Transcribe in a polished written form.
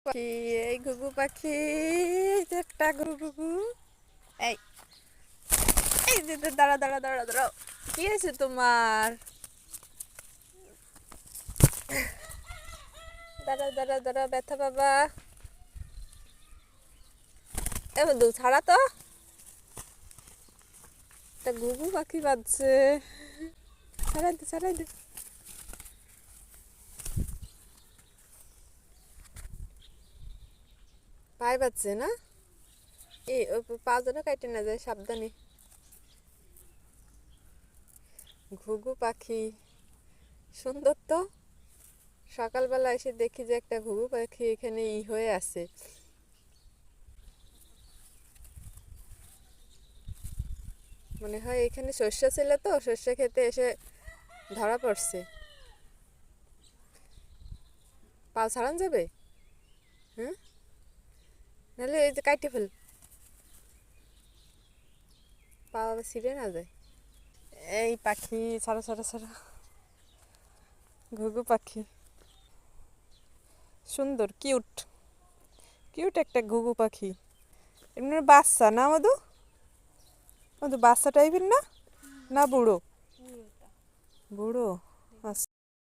পাখি, এই ঘুঘু পাখি, একটা ঘুঘু। এই এই দাঁড়া দাঁড়া দাঁড়া দাঁড়াও, কি হয়েছে তোমার? দাঁড়া দাঁড়া দাঁড়া, ব্যথা বাবা। এবার দু ছাড়া তো, একটা ঘুঘু পাখি বাজছে। ছাড়াই দে ছাড়াই দে। পায়ে বাজছে না? এই পা যেন কাটে না যায়, সাবধানে। ঘুঘু পাখি সুন্দর তো। সকালবেলা এসে দেখি যে একটা ঘুঘু পাখি এখানে হয়ে আছে। মনে হয় এখানে শস্য ছিল, তো শস্য খেতে এসে ধরা পড়ছে। পা ছাড়ান যাবে? হ্যাঁ, নাহলে এই যে কাটে ফেল, পা আবার ছিঁড়ে না যায়। এই পাখি ছাড়া ছাড়া ছাড়া, ঘুঘু পাখি সুন্দর, কিউট কিউট একটা ঘুঘু পাখি। এমনি বাচ্চা না মধু? মধু বাচ্চা টাইপের না, না বুড়ো? বুড়ো, আচ্ছা।